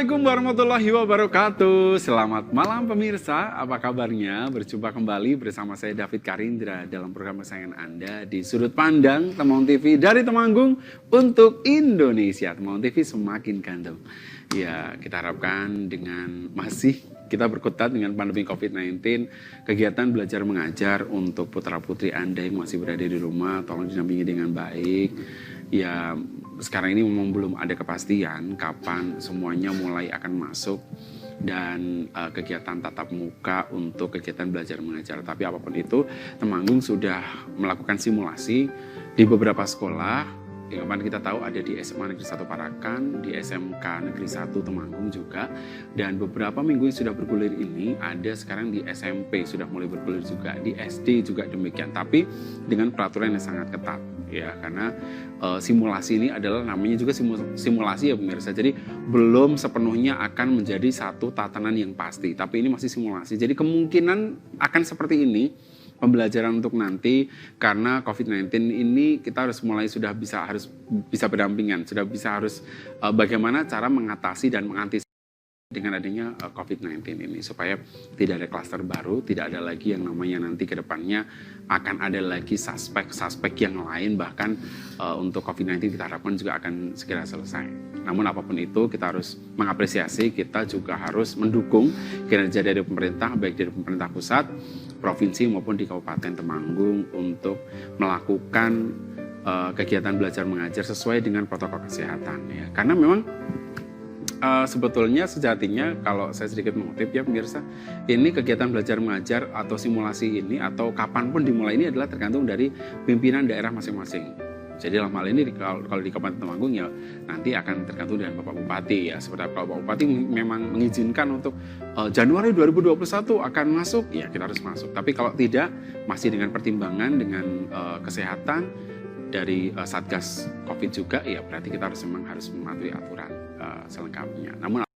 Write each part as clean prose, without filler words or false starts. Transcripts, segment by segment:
Assalamualaikum warahmatullahi wabarakatuh. Selamat malam pemirsa, apa kabarnya? Berjumpa kembali bersama saya David Karindra dalam program kesayangan Anda di Sudut Pandang Temanggung TV dari Temanggung untuk Indonesia. Temanggung TV semakin ganteng. Ya, kita harapkan dengan masih kita berkutat dengan pandemi COVID-19, kegiatan belajar mengajar untuk putra-putri Anda yang masih berada di rumah, tolong dinampingi dengan baik. Ya, sekarang ini memang belum ada kepastian kapan semuanya mulai akan masuk dan kegiatan tatap muka untuk kegiatan belajar mengajar. Tapi apapun itu, Temanggung sudah melakukan simulasi di beberapa sekolah. Yang kemarin kita tahu ada di SMA Negeri 1 Parakan, di SMK Negeri 1 Temanggung juga. Dan beberapa minggu yang sudah bergulir ini ada sekarang di SMP sudah mulai bergulir juga, di SD juga demikian. Tapi dengan peraturan yang sangat ketat ya, karena simulasi ini adalah namanya juga simulasi ya pemirsa. Jadi belum sepenuhnya akan menjadi satu tatanan yang pasti, tapi ini masih simulasi. Jadi kemungkinan akan seperti ini pembelajaran untuk nanti, karena COVID-19 ini kita sudah bisa berdampingan, sudah bisa harus bagaimana cara mengatasi dan mengantisipasi dengan adanya COVID-19 ini supaya tidak ada klaster baru, tidak ada lagi yang namanya nanti ke depannya akan ada lagi suspek yang lain, bahkan untuk COVID-19 kita harapkan juga akan segera selesai. Namun apapun itu kita harus mengapresiasi, kita juga harus mendukung kinerja dari pemerintah, baik dari pemerintah pusat, provinsi maupun di Kabupaten Temanggung untuk melakukan kegiatan belajar mengajar sesuai dengan protokol kesehatan ya. Karena memang sebetulnya sejatinya kalau saya sedikit mengutip ya pemirsa, ini kegiatan belajar mengajar atau simulasi ini atau kapanpun dimulai ini adalah tergantung dari pimpinan daerah masing-masing. Jadi dalam hal ini kalau di Kabupaten Temanggung ya nanti akan tergantung dengan Bapak Bupati ya. Seperti kalau Bapak Bupati memang mengizinkan untuk Januari 2021 akan masuk, ya kita harus masuk. Tapi kalau tidak, masih dengan pertimbangan dengan kesehatan dari Satgas COVID juga, ya berarti kita memang harus mematuhi aturan selengkapnya. Namun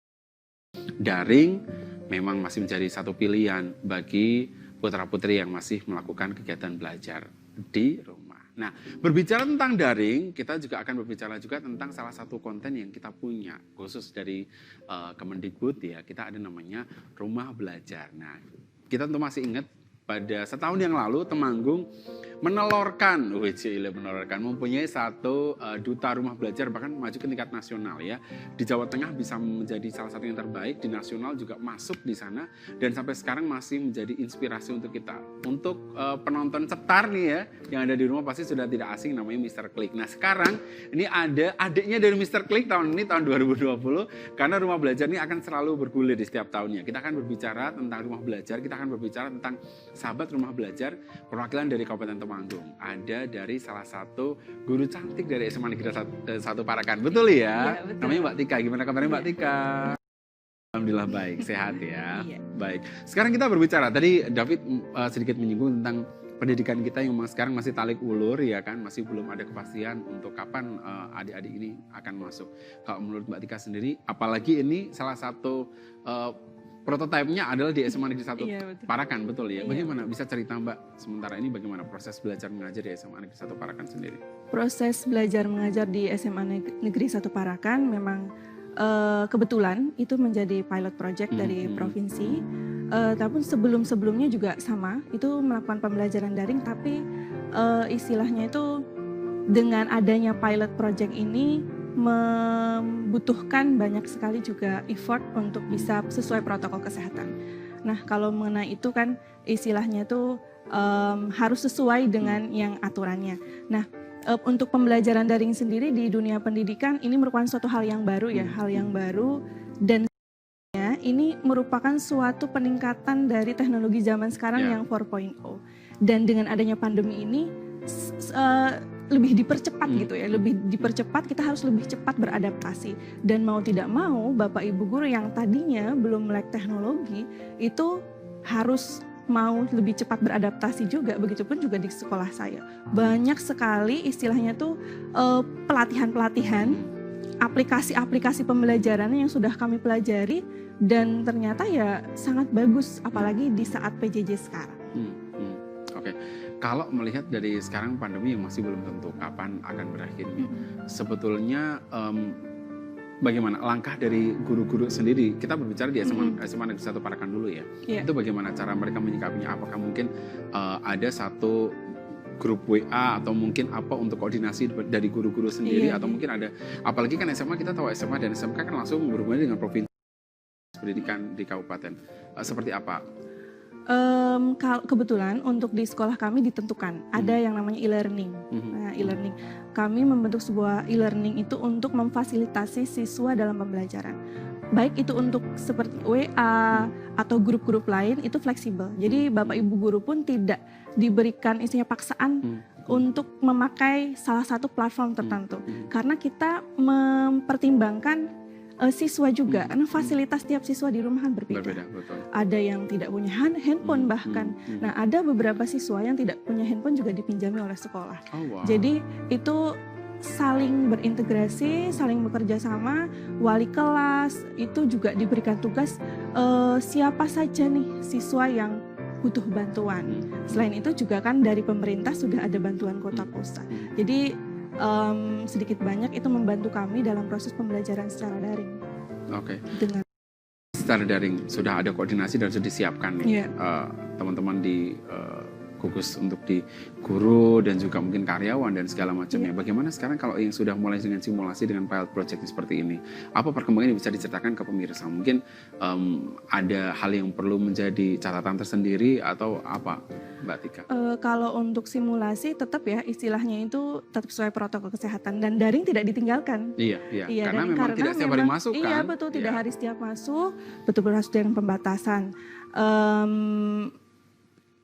daring memang masih menjadi satu pilihan bagi putra-putri yang masih melakukan kegiatan belajar di rumah. Nah, berbicara tentang daring, kita juga akan berbicara juga tentang salah satu konten yang kita punya, khusus dari Kemendikbud ya, kita ada namanya Rumah Belajar. Nah, kita tentu masih ingat pada setahun yang lalu Temanggung mempunyai satu duta rumah belajar, bahkan maju ke tingkat nasional ya. Di Jawa Tengah bisa menjadi salah satu yang terbaik, di nasional juga masuk di sana, dan sampai sekarang masih menjadi inspirasi untuk kita. Untuk penonton cetar nih ya, yang ada di rumah pasti sudah tidak asing, namanya Mr. Klik. Nah sekarang ini ada adiknya dari Mr. Klik tahun 2020, karena rumah belajar ini akan selalu bergulir di setiap tahunnya. Kita akan berbicara tentang rumah belajar, kita akan berbicara tentang sahabat rumah belajar, perwakilan dari Kabupaten Temanggung. Ada dari salah satu guru cantik dari SMA Negeri 1 Parakan. Betul ya? Betul. Namanya Mbak Tika. Gimana kabarnya Mbak Tika? Alhamdulillah baik, sehat ya. Baik. Sekarang kita berbicara. Tadi David sedikit menyinggung tentang pendidikan kita yang sekarang masih tarik ulur ya kan, masih belum ada kepastian untuk kapan adik-adik ini akan masuk. Kalau menurut Mbak Tika sendiri, apalagi ini salah satu prototipenya adalah di SMA Negeri 1 Parakan, betul ya? Bagaimana bisa cerita Mbak sementara ini bagaimana proses belajar mengajar di SMA Negeri 1 Parakan sendiri? Proses belajar mengajar di SMA Negeri 1 Parakan memang kebetulan itu menjadi pilot project dari provinsi. Tapi sebelumnya juga sama, itu melakukan pembelajaran daring, tapi istilahnya itu dengan adanya pilot project ini membutuhkan banyak sekali juga effort untuk bisa sesuai protokol kesehatan. Nah kalau mengenai itu kan istilahnya tuh harus sesuai dengan yang aturannya. Nah untuk pembelajaran daring sendiri di dunia pendidikan ini merupakan suatu hal yang baru ya, hal yang baru, dan ini merupakan suatu peningkatan dari teknologi zaman sekarang yang 4.0. Dan dengan adanya pandemi ini lebih dipercepat gitu ya, lebih dipercepat, kita harus lebih cepat beradaptasi. Dan mau tidak mau Bapak Ibu guru yang tadinya belum melek teknologi itu harus mau lebih cepat beradaptasi juga. Begitupun juga di sekolah saya. Banyak sekali istilahnya tuh pelatihan-pelatihan, aplikasi-aplikasi pembelajaran yang sudah kami pelajari, dan ternyata ya sangat bagus apalagi di saat PJJ sekarang. Oke. Kalau melihat dari sekarang pandemi yang masih belum tentu kapan akan berakhirnya, sebetulnya bagaimana langkah dari guru-guru sendiri? Kita berbicara di SMA Negeri 1 Parakan dulu ya. Itu bagaimana cara mereka menyikapinya? Apakah mungkin ada satu grup WA atau mungkin apa untuk koordinasi dari guru-guru sendiri atau mungkin ada, apalagi kan SMA, kita tahu SMA dan SMK kan langsung berhubungan dengan provinsi pendidikan di kabupaten. Seperti apa? Kebetulan untuk di sekolah kami ditentukan ada yang namanya e-learning. Nah, e-learning kami membentuk sebuah e-learning itu untuk memfasilitasi siswa dalam pembelajaran. Baik itu untuk seperti WA atau grup-grup lain itu fleksibel. Jadi Bapak Ibu guru pun tidak diberikan isinya paksaan untuk memakai salah satu platform tertentu. Karena kita mempertimbangkan siswa juga, karena fasilitas tiap siswa di rumah kan berbeda. Betul. Ada yang tidak punya handphone bahkan. Nah, ada beberapa siswa yang tidak punya handphone juga dipinjami oleh sekolah. Jadi itu saling berintegrasi, saling bekerja sama. Wali kelas itu juga diberikan tugas siapa saja nih siswa yang butuh bantuan. Selain itu juga kan dari pemerintah sudah ada bantuan kuota pulsa. Jadi sedikit banyak itu membantu kami dalam proses pembelajaran secara daring. Dengan secara daring sudah ada koordinasi dan sudah disiapkan nih teman-teman di gugus untuk di guru dan juga mungkin karyawan dan segala macamnya. Bagaimana sekarang kalau yang sudah mulai dengan simulasi dengan pilot project seperti ini? Apa perkembangan yang bisa diceritakan ke pemirsa? Mungkin ada hal yang perlu menjadi catatan tersendiri atau apa, Mbak Tika? Kalau untuk simulasi tetap ya istilahnya itu tetap sesuai protokol kesehatan dan daring tidak ditinggalkan. Iya. Karena memang tidak setiap hari masuk kan? Iya betul, tidak hari setiap masuk, betul-betul harus dengan pembatasan.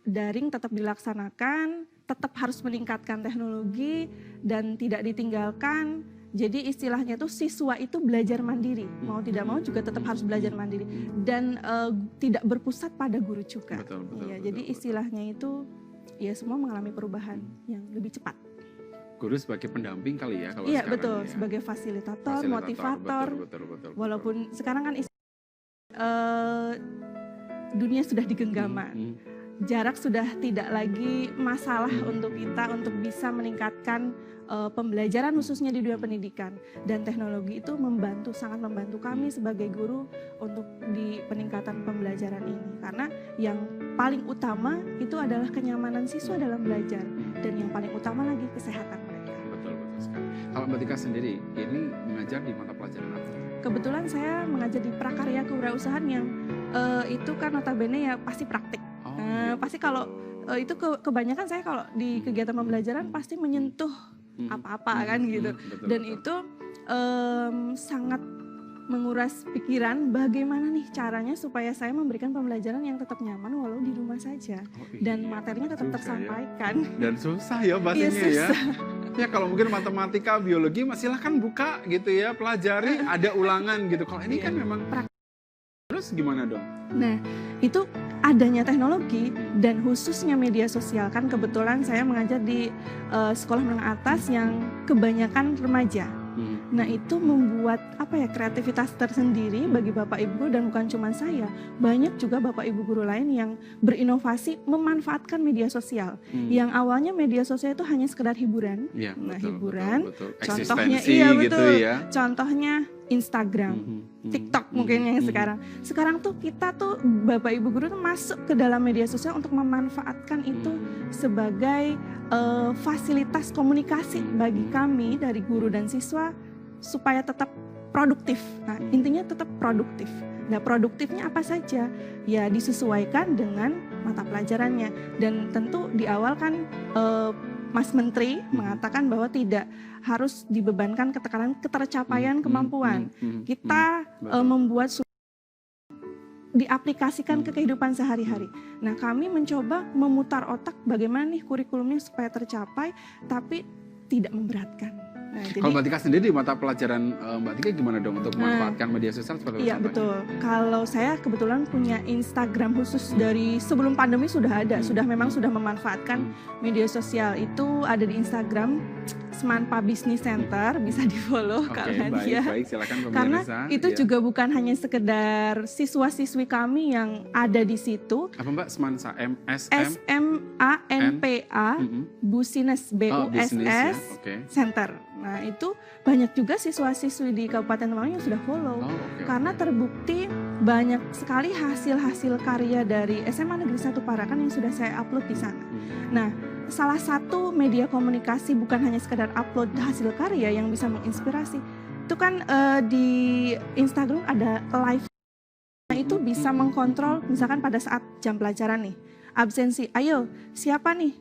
Daring tetap dilaksanakan, tetap harus meningkatkan teknologi dan tidak ditinggalkan. Jadi istilahnya itu siswa itu belajar mandiri, mau tidak mau juga tetap harus belajar mandiri dan tidak berpusat pada guru juga. Jadi istilahnya itu ya semua mengalami perubahan yang lebih cepat. Guru sebagai pendamping kali ya kalau sekarang. Iya betul, ya. Sebagai fasilitator, motivator. Betul. Walaupun sekarang kan dunia sudah digenggama. Jarak sudah tidak lagi masalah untuk kita untuk bisa meningkatkan pembelajaran khususnya di dunia pendidikan, dan teknologi itu sangat membantu kami sebagai guru untuk di peningkatan pembelajaran ini, karena yang paling utama itu adalah kenyamanan siswa dalam belajar dan yang paling utama lagi kesehatan mereka. Betul sekali. Kalau Mbak Tika sendiri ini mengajar di mata pelajaran apa? Kebetulan saya mengajar di prakarya kewirausahaan yang itu kan notabene ya pasti praktik. Pasti kalau itu kebanyakan saya kalau di kegiatan pembelajaran pasti menyentuh apa-apa kan gitu. Dan itu sangat menguras pikiran bagaimana nih caranya supaya saya memberikan pembelajaran yang tetap nyaman walau di rumah saja. Dan materinya tetap tersampaikan. Dan susah ya pastinya ya. Ya kalau mungkin matematika, biologi silahkan buka gitu ya, pelajari, ada ulangan gitu. Kalau ini kan memang terus gimana dong? Nah, itu adanya teknologi dan khususnya media sosial, kan kebetulan saya mengajar di sekolah menengah atas yang kebanyakan remaja. Nah, itu membuat kreativitas tersendiri bagi Bapak Ibu, dan bukan cuma saya, banyak juga Bapak Ibu guru lain yang berinovasi memanfaatkan media sosial. Yang awalnya media sosial itu hanya sekedar hiburan. Hiburan. Contohnya gitu ya. Contohnya Instagram, TikTok mungkin yang sekarang. Sekarang tuh kita tuh Bapak Ibu guru tuh masuk ke dalam media sosial untuk memanfaatkan itu sebagai fasilitas komunikasi bagi kami dari guru dan siswa supaya tetap produktif. Nah, intinya tetap produktif. Nah, produktifnya apa saja? Ya disesuaikan dengan mata pelajarannya. Dan tentu di awal kan Mas Menteri mengatakan bahwa tidak harus dibebankan ketercapaian kemampuan. Kita membuat diaplikasikan ke kehidupan sehari-hari. Nah, kami mencoba memutar otak bagaimana nih kurikulumnya supaya tercapai tapi tidak memberatkan. Nah, kalau Mbak Tika sendiri di mata pelajaran Mbak Tika gimana dong untuk memanfaatkan media sosial seperti apa? Iya betul. Kalau saya kebetulan punya Instagram khusus dari sebelum pandemi sudah ada, sudah memanfaatkan media sosial itu ada di Instagram. Semanpa Business Center, bisa di-follow Oke, kalian baik, ya. baik, silakan Karena pemirsa. itu Ya. juga bukan hanya sekedar siswa-siswi kami yang ada di situ. Apa Mbak Semansa SMANPA Busines bisnis ya. BUSS Oke. Center. Nah, itu banyak juga siswa-siswi di Kabupaten Temanggung yang sudah follow. Oh, oke. Karena terbukti banyak sekali hasil-hasil karya dari SMA Negeri 1 Parakan yang sudah saya upload di sana. Nah, salah satu media komunikasi bukan hanya sekedar upload hasil karya yang bisa menginspirasi. Itu kan di Instagram ada live. Nah, itu bisa mengkontrol misalkan pada saat jam pelajaran nih, absensi. Ayo, siapa nih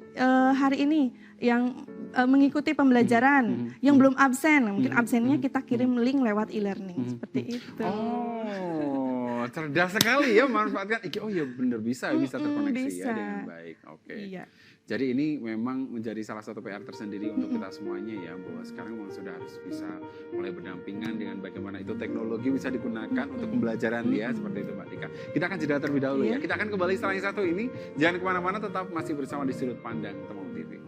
hari ini yang mengikuti pembelajaran, yang belum absen. Mungkin absennya kita kirim link lewat e-learning, seperti itu. Oh, cerdas sekali ya manfaatkan. Oh ya benar bisa terkoneksi bisa. ya dengan baik. Oke. Iya. Jadi ini memang menjadi salah satu PR tersendiri untuk kita semuanya ya, bahwa sekarang memang sudah harus bisa mulai berdampingan dengan bagaimana itu teknologi bisa digunakan untuk pembelajaran ya, seperti itu Mbak Tika. Kita akan jeda terlebih dahulu ya. Kita akan kembali setelah yang satu ini. Jangan kemana-mana, tetap masih bersama di Sudut Pandang Temanggung TV.